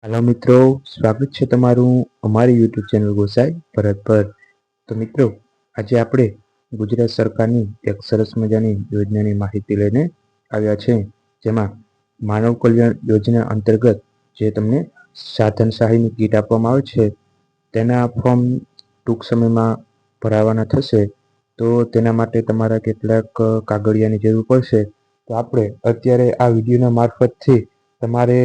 હાલો મિત્રો, સ્વાગત છે તમારું અમારી યુટ્યુબ ચેનલ ગોસાઈ ભરત પર. તો મિત્રો, આજે આપણે ગુજરાત સરકારની એક સરસ મજાની યોજનાની માહિતી લઈને આવ્યા છે, જેમાં માનવ કલ્યાણ યોજના અંતર્ગત જે તમને સાધન સહાયની કીટ આપવામાં આવે છે, તેના ફોર્મ ટૂંક સમયમાં ભરાવાના થશે. તો તેના માટે તમારા કેટલાક કાગળિયાની જરૂર પડશે. તો આપણે અત્યારે આ વિડીયોના મારફતથી તમારે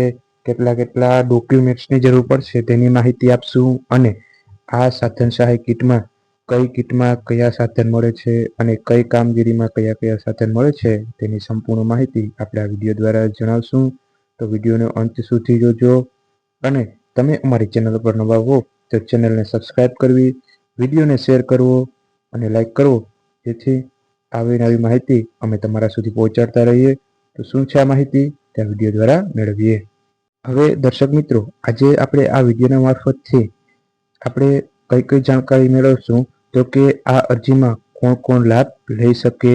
કેટલા ડોક્યુમેન્ટ્સની જરૂર પડશે તેની માહિતી આપશું, અને આ સાધન સહાય કીટમાં કયા સાધન મળે છે અને કઈ કામગીરીમાં કયા કયા સાધન મળે છે તેની સંપૂર્ણ માહિતી આપણે આ વિડીયો દ્વારા જણાવશું. તો વિડીયોનો અંત સુધી જોજો, અને તમે અમારી ચેનલ પર નવા હો તો ચેનલને સબસ્ક્રાઈબ કરવી, વિડીયોને શેર કરવો અને લાઈક કરવો, જેથી આવી નવી માહિતી અમે તમારા સુધી પહોંચાડતા રહીએ. તો શું છે આ માહિતી, તે વિડીયો દ્વારા મેળવીએ. હવે દર્શક મિત્રો, આજે આપણે આ વિડીયોના મારફતથી આપણે કઈ જાણકારી મેળવશું, તો કે આ અરજીમાં કોણ કોણ લાભ લઈ શકે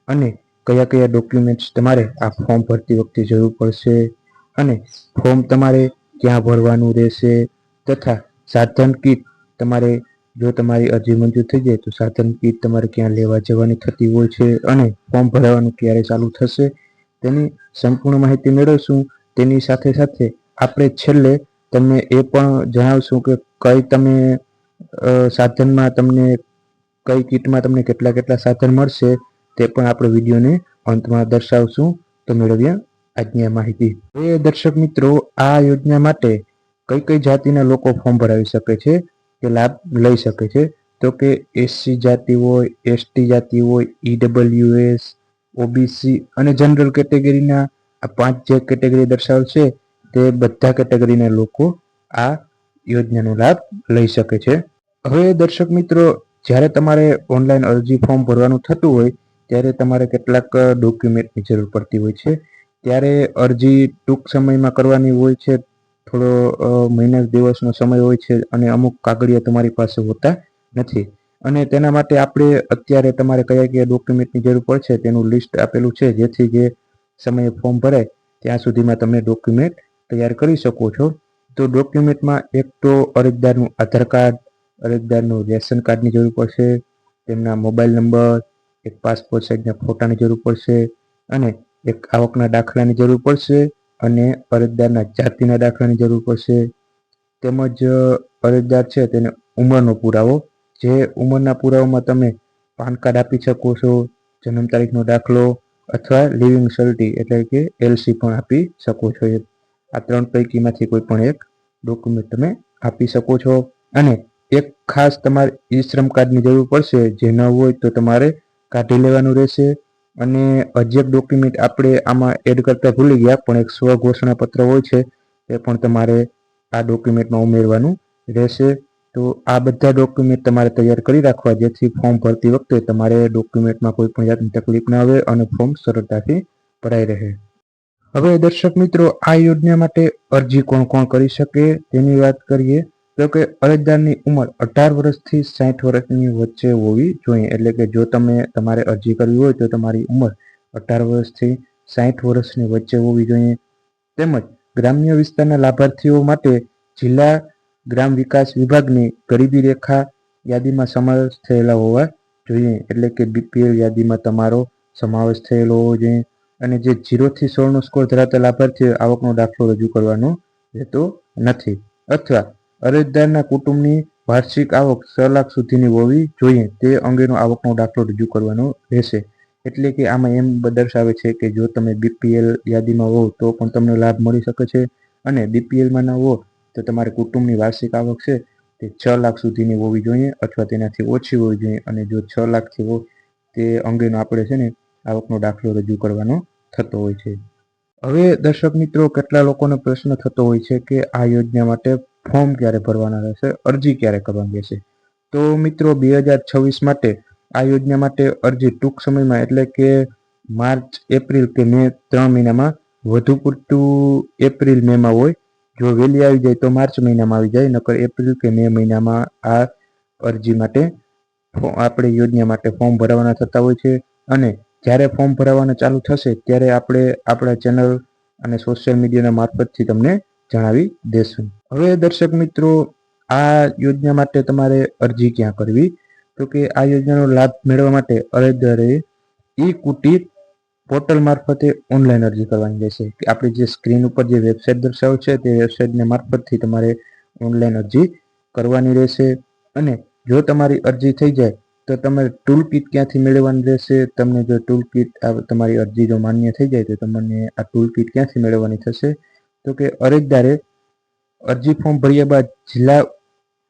અને કયા કયા ડોક્યુમેન્ટ્સ તમારે આ ફોર્મ ભરતી વખતે જરૂર પડશે, અને ફોર્મ તમારે ક્યાં ભરવાનું રહેશે, તથા સાધન કીટ તમારે, જો તમારી અરજી મંજૂર થઈ જાય તો સાધન કીટ તમારે ક્યાં લેવા જવાની થતી હોય છે, અને ફોર્મ ભરવાનું ક્યારે ચાલુ થશે તેની સંપૂર્ણ માહિતી મેળવશું. તેની સાથે સાથે આપણે છેલ્લે તમને એ પણ જણાવશું કે સાધનમાં તમને કઈ કીટમાં તમને કેટલા સાધન મળશે, તે પણ આપણે વિડીયોને અંતમાં દર્શાવશું. તો મેળવ્યા આજની આ માહિતી. હવે દર્શક મિત્રો, આ યોજના માટે કઈ જાતિના લોકો ફોર્મ ભરાવી શકે છે કે લાભ લઈ શકે છે, તો કે એસસી જાતિ હોય, એસટી જાતિ હોય, ઈડબ્લ્યુએસ, ઓબીસી અને જનરલ કેટેગરીના આ 5 જે કેટેગરી દર્શાવેલ છે, તે બધા કેટેગરીના લોકો આ યોજનાનો લાભ લઈ શકે છે. હવે દર્શક મિત્રો, જ્યારે તમારે ઓનલાઈન અરજી ફોર્મ ભરવાનું થતું હોય ત્યારે તમારે કેટલાક ડોક્યુમેન્ટની જરૂર પડતી હોય છે. ત્યારે અરજી ટૂંક સમયમાં કરવાની હોય છે, થોડો મહિના દિવસનો સમય હોય છે, અને અમુક કાગળિયા તમારી પાસે હોતા નથી. અને તેના માટે આપણે અત્યારે તમારે કયા ડોક્યુમેન્ટની જરૂર પડશે તેનું લિસ્ટ આપેલું છે, જેથી જે સમયે ફોર્મ ભરાય ત્યાં સુધીમાં તમે ડોક્યુમેન્ટ તૈયાર કરી શકો છો. તો ડોક્યુમેન્ટમાં એક તો અરજદારનું આધાર કાર્ડ, અરજદારનું રેશન કાર્ડની જરૂર પડશે, તેમના મોબાઈલ નંબર, એક પાસપોર્ટ સાઇઝના ફોટાની જરૂર પડશે, અને એક આવકના દાખલાની જરૂર પડશે, અને અરજદારના જાતિના દાખલાની જરૂર પડશે. તેમજ અરજદાર છે તેને ઉંમરનો પુરાવો, જે ઉંમરના પુરાવામાં તમે પાન કાર્ડ આપી શકો છો, જન્મ તારીખનો દાખલો, અથવા લિવિંગ સર્ટી એટલે કે એલસી પણ આપી શકો છો. આ 3 પૈકીમાંથી કોઈ પણ એક ડોક્યુમેન્ટ તમે આપી શકો છો. અને એક ખાસ તમારે ઈ શ્રમ કાર્ડની જરૂર પડશે, જે ન હોય તો તમારે કાઢી લેવાનું રહેશે. અને હજી એક ડોક્યુમેન્ટ આપણે આમાં એડ કરતા ભૂલી ગયા, પણ એક સ્વઘોષણા પત્ર હોય છે, તે પણ તમારે આ ડોક્યુમેન્ટમાં ઉમેરવાનું રહેશે. તો આ બધા ડોક્યુમેન્ટ તમારે તૈયાર કરી રાખવા, જેથી ફોર્મ ભરતી વખતે તમારે ડોક્યુમેન્ટમાં કોઈ પણ જાતની તકલીફ ના આવે અને ફોર્મ સરળતાથી ભરાઈ રહે. હવે દર્શક મિત્રો, આ યોજના માટે અરજી કોણ કરી શકે તેની વાત કરીએ, તો કે અરજદારની ઉંમર 18 વર્ષથી 60 વર્ષની વચ્ચે હોવી જોઈએ. એટલે કે જો તમારે અરજી કરવી હોય તો તમારી ઉંમર 18 વર્ષથી 60 વર્ષની વચ્ચે હોવી જોઈએ. તેમજ ગ્રામ્ય વિસ્તારના લાભાર્થીઓ માટે જિલ્લા ગ્રામ વિકાસ વિભાગની ગરીબી રેખા યાદીમાં સમાવેશ થયેલા હોવા જોઈએ. એટલે કે બીપીએલ યાદીમાં તમારો સમાવેશ થયેલો હોવો જોઈએ. અને જે 0 થી 16 નો સ્કોર ધરાવતા લાભાર્થીઓ આવકનો દાખલો રજૂ કરવાનો રહેતો નથી. અથવા અરજદારના કુટુંબની વાર્ષિક આવક 6 લાખ સુધીની હોવી જોઈએ, તે અંગેનો આવકનો દાખલો રજૂ કરવાનો રહેશે. એટલે કે આમાં એમ દર્શાવે છે કે જો તમે બીપીએલ યાદીમાં હો તો પણ તમને લાભ મળી શકે છે, અને બીપીએલમાં ન હો તો તમારી કુટુંબની વાર્ષિક આવક છે તે 6 લાખ સુધીની હોવી જોઈએ, અથવા તેનાથી ઓછી હોવી જોઈએ. અને જો 6 લાખથી હોય તે અંગેનો આપણે છે ને આવકનો દાખલો રજૂ કરવાનો થતો હોય છે. હવે દર્શક મિત્રો, કેટલા લોકોનો પ્રશ્ન થતો હોય છે કે આ યોજના માટે ફોર્મ ક્યારે ભરવાના રહેશે, અરજી ક્યારે કરવાની રહેશે. તો મિત્રો, 2026 માટે આ યોજના માટે અરજી ટૂંક સમયમાં, એટલે કે માર્ચ, એપ્રિલ કે મે 3 મહિનામાં, વધુ પૂરતું એપ્રિલ મેમાં હોય. જો વહેલી આવી જાય તો માર્ચ મહિનામાં આવી જાય, નકર એપ્રિલ કે મે મહિનામાં આ અરજી માટે આપણે યોજના માટે ફોર્મ ભરવાના થતા હોય છે. અને જ્યારે ફોર્મ ભરાવાના ચાલુ થશે ત્યારે આપણે આપણા ચેનલ અને સોશિયલ મીડિયાના મારફતથી તમને જણાવી દેશું. હવે દર્શક મિત્રો, આ યોજના માટે તમારે અરજી ક્યાં કરવી? તો કે આ યોજનાનો લાભ મેળવવા માટે અરજદારે ઈ-કુટીર પોર્ટલ મારફતે ઓનલાઈન અરજી કરવાની રહેશે. કે આપણી જે સ્ક્રીન ઉપર જે વેબસાઇટ દર્શાવે છે તે વેબસાઇટને મારફતથી તમારે ઓનલાઈન અરજી કરવાની રહેશે. અને જો તમારી અરજી થઈ જાય તો તમારે ટૂલ કીટ ક્યાંથી મેળવવાની રહેશે? તમને જો ટૂલ કીટ તમારી અરજી જો માન્ય થઈ જાય તો તમને આ ટૂલ કીટ ક્યાંથી મેળવવાની થશે? તો કે અરજદારે અરજી ફોર્મ ભર્યા બાદ જિલ્લા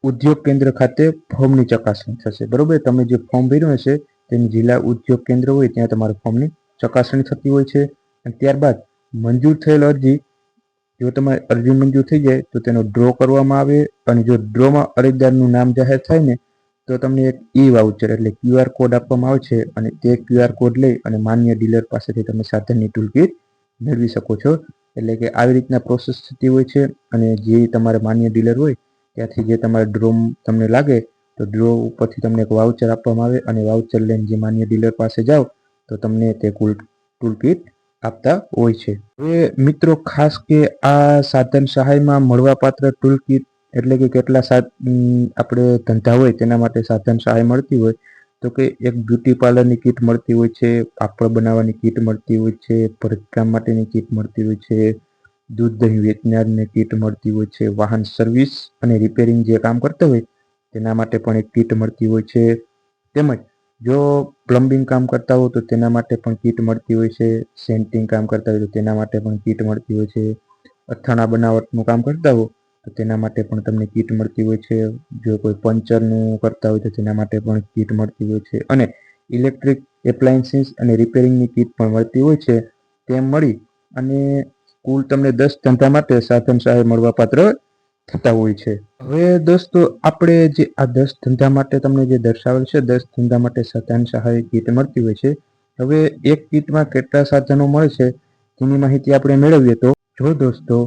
ઉદ્યોગ કેન્દ્ર ખાતે ફોર્મની ચકાસણી થશે. બરોબર, તમે જે ફોર્મ ભર્યું હશે તેની જિલ્લા ઉદ્યોગ કેન્દ્ર હોય ત્યાં તમારા ફોર્મની ચકાસણી થતી હોય છે. અને ત્યારબાદ મંજૂર થયેલ અરજી, જો તમારી અરજી મંજૂર થઈ જાય તો તેનો ડ્રો કરવામાં આવે. અને જો ડ્રોમાં અરજદારનું નામ જાહેર થાય ને તો તમને એક ઈ વાઉચર એટલે QR કોડ આપવામાં આવે છે. અને તે QR કોડ લઈ અને માન્ય ડીલર પાસેથી તમે સાધનની ટૂલ કીટ મેળવી શકો છો. એટલે કે આવી રીતના પ્રોસેસ થતી હોય છે. અને જે તમારે માન્ય ડીલર હોય ત્યાંથી જે તમારે ડ્રો તમને લાગે તો ડ્રો ઉપરથી તમને એક વાઉચર આપવામાં આવે. અને વાઉચર લઈને જે માન્ય ડીલર પાસે જાઓ તો તમને તે ટૂલ કીટ આપતા હોય છે. હવે મિત્રો ખાસ કે આ સાધન સહાયમાં મળવાપાત્ર ટૂલ કીટ એટલે કે કેટલા આપણે ધંધા હોય તેના માટે સાધન સહાય મળતી હોય તો કે એક બ્યુટી પાર્લરની કીટ મળતી હોય છે, પાપડ બનાવવાની કીટ મળતી હોય છે, ભરતકામ માટેની કીટ મળતી હોય છે, દૂધ દહીં વેચનારની કીટ મળતી હોય છે, વાહન સર્વિસ અને રિપેરિંગ જે કામ કરતા હોય તેના માટે પણ એક કીટ મળતી હોય છે. તેમજ જો પ્લમ્બિંગ કામ કરતા હો તો તેના માટે પણ કીટ મળતી હોય છે, સેન્ટિંગ કામ કરતા હોય તો તેના માટે પણ કીટ મળતી હોય છે, અથાણા બનાવટનું કામ કરતા હો તો તેના માટે પણ તમને કીટ મળતી હોય છે, જો કોઈ પંચરનું કરતા હોય તો તેના માટે પણ કીટ મળતી હોય છે, અને ઇલેક્ટ્રિક એપ્લાયન્સીસ અને રિપેરિંગની કીટ પણ મળતી હોય છે. તેમ મળી અને કુલ તમને 10 ધંધા માટે સાધન સહાય મળવાપાત્ર થતા હોય છે. હવે દોસ્તો, આપણે જે આ 10 ધંધા માટે તમને જે દર્શાવેલ છે 10 ધંધા માટે સાધન સહાય કીટ મળતી હોય છે. હવે એક કીટમાં કેટલા સાધનો મળે છે તેની માહિતી આપણે મેળવીએ તો જો દોસ્તો,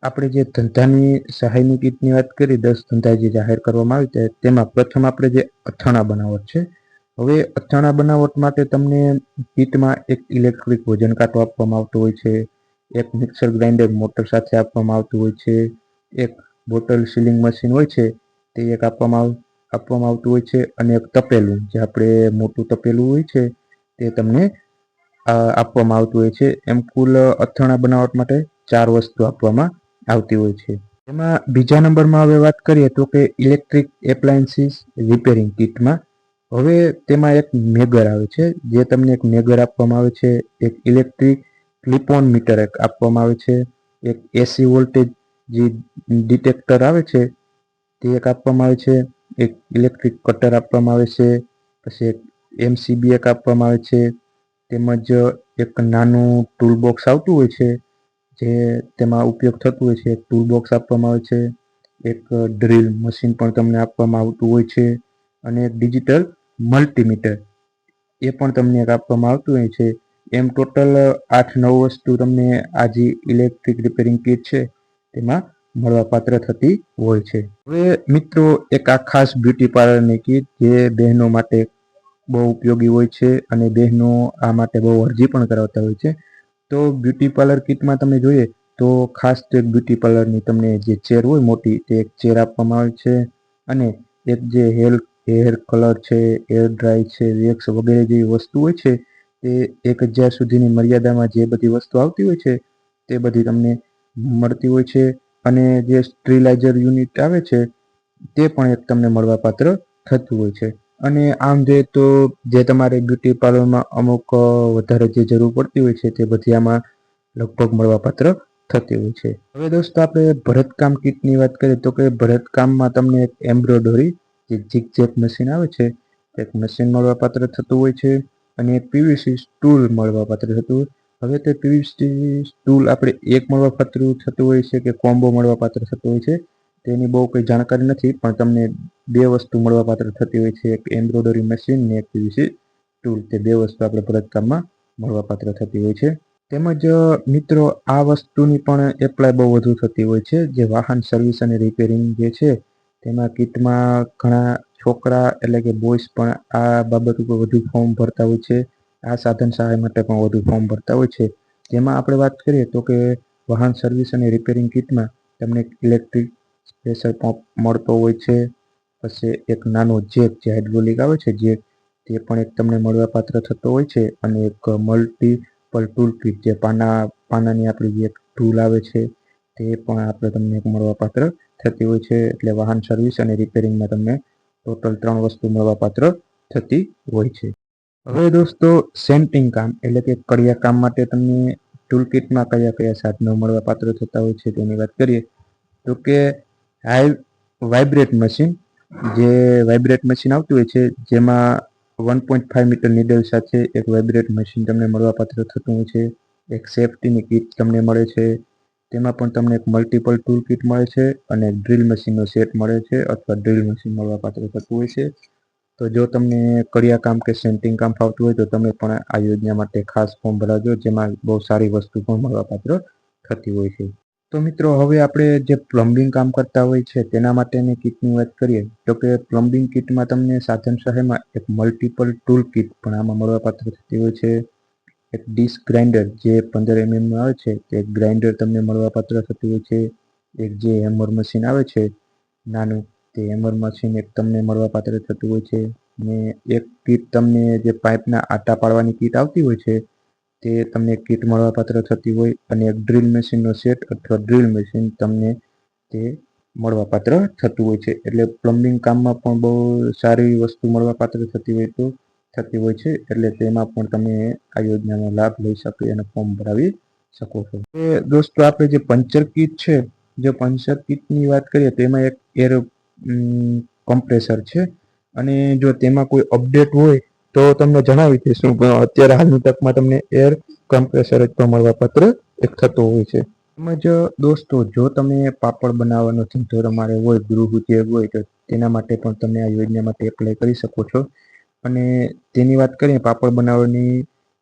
આપણે જે ધંધાની સહાયની કીટની વાત કરી, 10 ધંધા જે જાહેર કરવામાં આવે તેમાં પ્રથમ આપણે જે અથાણા બનાવટ છે. હવે અથાણા બનાવટ માટે તમને કીટમાં એક ઇલેક્ટ્રિક વજન કાંટો આપવામાં આવતો હોય છે, એક મિક્સર ગ્રાઇન્ડર મોટર સાથે આપવામાં આવતું હોય છે, એક બોટલ સીલિંગ મશીન હોય છે તે એક આપવામાં આવતું હોય છે, અને એક તપેલું જે આપણે મોટું તપેલું હોય છે તે તમને આપવામાં આવતું હોય છે. એમ કુલ અથાણા બનાવટ માટે 4 વસ્તુ આપવામાં આવતી હોય છે. એમાં બીજા નંબરમાં હવે વાત કરીએ તો કે ઇલેક્ટ્રિક એપ્લાયન્સીસ રિપેરિંગ કીટમાં હવે તેમાં એક મેગર આવે છે, જે તમને એક મેગર આપવામાં આવે છે, એક ઇલેક્ટ્રિક ક્લિપ-ઓન મીટર એક આપવામાં આવે છે, એક એસી વોલ્ટેજ જે ડિટેક્ટર આવે છે તે એક આપવામાં આવે છે, એક ઇલેક્ટ્રિક કટર આપવામાં આવે છે, પછી એક MCB એક આપવામાં આવે છે, તેમજ એક નાનું ટૂલ બોક્સ આવતું હોય છે જે તેમાં ઉપયોગ થતું હોય છે, એક ટૂલ બોક્સ આપવામાં આવે છે, એક ડ્રિલ મશીન પણ તમને આપવામાં આવતું હોય છે, અને એક ડિજિટલ મલ્ટીમીટર એ પણ તમને એક આપવામાં આવતું હોય છે. એમ ટોટલ 8-9 વસ્તુ તમને આ જે ઇલેક્ટ્રિક રિપેરિંગ કીટ છે તેમાં મળવાપાત્ર થતી હોય છે. હવે મિત્રો, એક આ ખાસ બ્યુટી પાર્લરની કીટ જે બહેનો માટે બહુ ઉપયોગી હોય છે અને બહેનો આ માટે બહુ અરજી પણ કરાવતા હોય છે. તો બ્યુટી પાર્લર કીટમાં તમે જોઈએ તો ખાસ તો એક બ્યુટી પાર્લરની તમને જે ચેર હોય મોટી તે એક ચેર આપવામાં આવે છે, અને એક જે હેર કલર છે, હેર ડ્રાય છે, વેક્સ વગેરે જેવી વસ્તુ હોય છે તે 1000 સુધીની મર્યાદામાં જે બધી વસ્તુ આવતી હોય છે તે બધી તમને મળતી હોય છે. અને જે સ્ટરીલાઇઝર યુનિટ આવે છે તે પણ એક તમને મળવાપાત્ર થતું હોય છે. અને આમ જોઈએ તો જે તમારે બ્યુટી પાર્લરમાં અમુક વધારે જે જરૂર પડતી હોય છે તે બધી આમાં લગભગ મળવાપાત્ર થતી હોય છે. હવે દોસ્તો, આપણે ભરતકામ કીટની વાત કરીએ તો કે ભરતકામમાં તમને એક એમ્બ્રોઇડરી જે ઝિગઝેગ મશીન આવે છે એક મશીન મળવાપાત્ર થતું હોય છે, અને PVC સ્ટૂલ મળવાપાત્ર થતું હોય. હવે તે PVC સ્ટૂલ આપણે એક મળવાપાત્ર થતું હોય છે કે કોમ્બો મળવાપાત્ર થતું હોય છે તેની બહુ કોઈ જાણકારી નથી, પણ તમને 2 વસ્તુ મળવાપાત્ર થતી હોય છે, એક એમ્બ્રોઇડરી મશીન ને એક PVC સ્ટૂલ. તે 2 વસ્તુ આપણે ભરતકામમાં મળવાપાત્ર થતી હોય છે. તેમજ મિત્રો, આ વસ્તુની પણ એપ્લાય બહુ વધુ થતી હોય છે, જે વાહન સર્વિસ અને રિપેરિંગ જે છે તેમાં કીટમાં ઘણા છોકરા એટલે કે બોಯ್સ પણ આ બાબત ઉપર વધુ ફોર્મ ભરતા હોય છે. આ સાધન સહાય માટે પણ વધુ ફોર્મ ભરતા હોય છે. જેમાં આપણે વાત કરીએ તો કે વાહન સર્વિસ અને રિપેરિંગ કિટમાં તમને ઇલેક્ટ્રિક પ્રેશર પંપ મળતો હોય છે. પછી એક નાનો જેક જે હાઇડ્રોલિક આવે છે જેક, તે પણ એક તમને મળવાપાત્ર થતો હોય છે. અને એક મલ્ટીપલ ટૂલ કિટ જે પાનાની આપણી જે ટૂલ આવે છે તે પણ આપણે તમને એક મળવાપાત્ર થતી હોય છે. એટલે વાહન સર્વિસ અને રિપેરિંગમાં તમને ટોટલ 3 વસ્તુ મળવાપાત્ર થતી હોય છે. હવે દોસ્તો સેન્ટિંગ કામ એટલે કે કડિયા કામ માટે તમને ટૂલ કિટમાં કયા કયા સાધનો મળવાપાત્ર થતા હોય છે તેની વાત કરીએ તો કે વાઇબ્રેટ મશીન, જે વાઇબ્રેટ મશીન આવતું હોય છે જેમાં 1.5 મીટર નીડલ સાથે એક વાઇબ્રેટ મશીન તમને મળવાપાત્ર થતું હોય છે. એક સેફટીની કિટ તમને મળે છે. તેમાં પણ તમને એક મલ્ટિપલ ટૂલ કિટ મળે છે અને ડ્રીલ મશીનનો સેટ મળે છે અથવા ડ્રીલ મશીન મળવાપાત્ર થતું હોય છે. તો જો તમને કડિયા કામ કે સેન્ટિંગ કામ ફાવતું હોય તો તમે પણ આ યોજના માટે ખાસ ફોર્મ ભરાવજો, જેમાં બહુ સારી વસ્તુ પણ મળવાપાત્ર થતી હોય છે. તો મિત્રો હવે આપણે જે પ્લમ્બિંગ કામ કરતા હોય છે તેના માટેની કિટની વાત કરીએ તો કે પ્લમ્બિંગ કિટમાં તમને સાધન સહાયમાં એક મલ્ટિપલ ટૂલ કિટ પણ આમાં મળવાપાત્ર થતી હોય છે. એક ડિસ્ક ગ્રાઇન્ડર જે 15 mm આવે છે તે ગ્રાઇન્ડર તમને મળવાપાત્ર થતું હોય છે. એક જે હેમર મશીન આવે છે નાનું, તે હેમર મશીન એક તમને મળવાપાત્ર થતું હોય છે. ને એક કીટ તમને જે પાઇપના આટા પાડવાની કીટ આવતી હોય છે તે તમને કીટ મળવાપાત્ર થતી હોય. અને એક ડ્રીલ મશીનનો સેટ અથવા ડ્રીલ મશીન તમને તે મળવાપાત્ર થતું હોય છે. એટલે પ્લમ્બિંગ કામમાં પણ બહુ સારી વસ્તુ મળવાપાત્ર થતી હોય છે. એટલે તેમાં પણ તમે આ યોજનાનો લાભ લઈ શકો અને ફોર્મ ભરાવી શકો છો. દોસ્તો આપણે જે પંચર કીટ છે, જો પંચર કીટની વાત કરીએ તો એમાં એક એર કમ્પ્રેસર છે. અને જો તેમાં કોઈ અપડેટ હોય તો તમને જણાવી દઈશું, પણ અત્યારે હાલની તકમાં તમને એર કમ્પ્રેસર જ પણ મળવાપાત્ર એક થતો હોય છે. તેમજ દોસ્તો જો તમે પાપડ બનાવવાનો ધંધો તમારે હોય, ગૃહ ઉદ્યોગ હોય, તો તેના માટે પણ તમે આ યોજના માટે એપ્લાય કરી શકો છો. અને તેની વાત કરીએ પાપડ બનાવવાની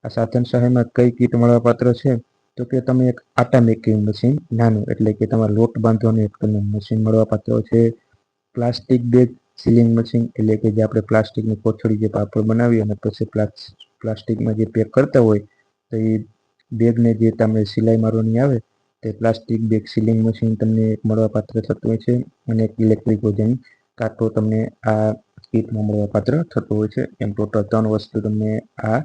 આ સાધન સહાયમાં કઈ કીટ મળવાપાત્ર છે તો કે તમે એક આટા મેકિંગ મશીન નાનું, એટલે કે તમારે લોટ બાંધવાનું એક તમને મશીન મળવાપાત્ર છે. પ્લાસ્ટિક બેગ સીલિંગ મશીન, એટલે કે જે આપણે પ્લાસ્ટિકની કોથળી જે પાપડ બનાવીએ અને પછી પ્લાસ્ટિકમાં જે પેક કરતા હોય તો એ બેગને જે તમે સિલાઈ મારવાની આવે તે પ્લાસ્ટિક બેગ સીલિંગ મશીન તમને એક મળવાપાત્ર થતું હોય છે. અને એક ઇલેક્ટ્રિક વજન કાંટો તમને આ કીટમાં મળવાપાત્ર થતો હોય છે. એમ ટોટલ 3 વસ્તુ તમને આ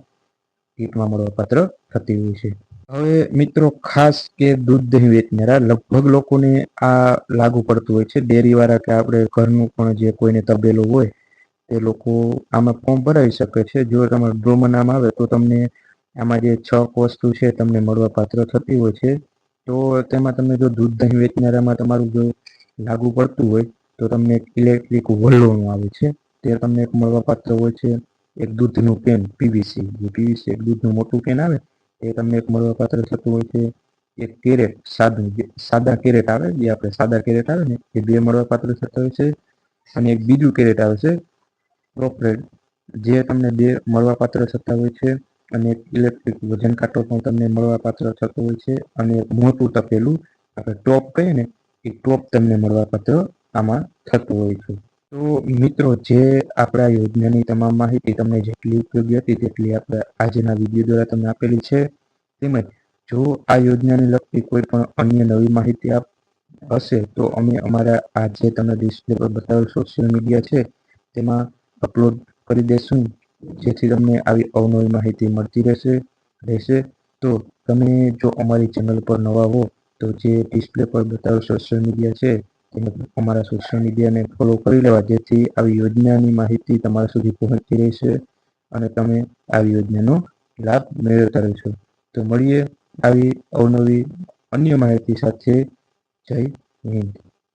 કીટમાં મળવાપાત્ર થતી હોય છે. હવે મિત્રો ખાસ કે દૂધ દહીં વેચનારા લગભગ લોકોને આ લાગુ પડતું હોય છે. ડેરીવાળા કે આપણે ઘરનું પણ જે કોઈને તબેલો હોય તે લોકો આમાં ફોર્મ ભરાવી શકે છે. જો તમારું ડ્રોમાં નામ આવે તો તમને આમાં જે 6 વસ્તુ છે તમને મળવાપાત્ર થતી હોય છે. તો તેમાં તમને જો દૂધ દહીં વેચનારામાં તમારું જો લાગુ પડતું હોય તો તમને એક ઇલેક્ટ્રિક વલોણું આવે છે તે તમને એક મળવાપાત્ર હોય છે. એક દૂધનું કેન પીવીસી, જે પીવીસી એક દૂધનું મોટું કેન આવે એ તમને એક મળવાપાત્ર થતું હોય છે. એક કેરેટ સાદા કેરેટ આવે, જે આપણે સાદા કેરેટ આવે ને એ 2 મળવાપાત્ર થતા હોય છે. અને એક બીજું કેરેટ આવે છે પ્રોપરેડ, જે તમને 2 મળવાપાત્ર થતા હોય છે. અને એક ઇલેક્ટ્રિક વજન કાંટો પણ તમને મળવાપાત્ર થતો હોય છે. અને એક મોટું તપેલું આપણે ટોપ કહીએ ને એ ટોપ તમને મળવાપાત્ર આમાં થતું હોય છે. તો મિત્રો જે આપણા યોજનાની તમામ માહિતી તમને જેટલી ઉપયોગી હતી તેટલી આપણે આજના વિડીયો દ્વારા તમને આપેલી છે. તેમજ જો આ યોજનાને લગતી કોઈ પણ અન્ય નવી માહિતી હશે તો અમે અમારા આ જે તમને ડિસ્પ્લે પર બતાવેલ સોશિયલ મીડિયા છે તેમાં અપલોડ કરી દેશું, જેથી તમને આવી અવનવી માહિતી મળતી રહેશે. તો તમે જો અમારી ચેનલ પર નવા હો તો જે ડિસ્પ્લે પર બતાવેલ સોશિયલ મીડિયા છે તેને અમારા સોશિયલ મીડિયાને ફોલો કરી લેવા, જેથી આવી યોજનાની માહિતી તમારા સુધી પહોંચતી રહેશે અને તમે આવી યોજનાનો લાભ મેળવતા રહેશો. તો મળીએ આવી અવનવી અન્ય માહિતી સાથે. જય હિન્દ.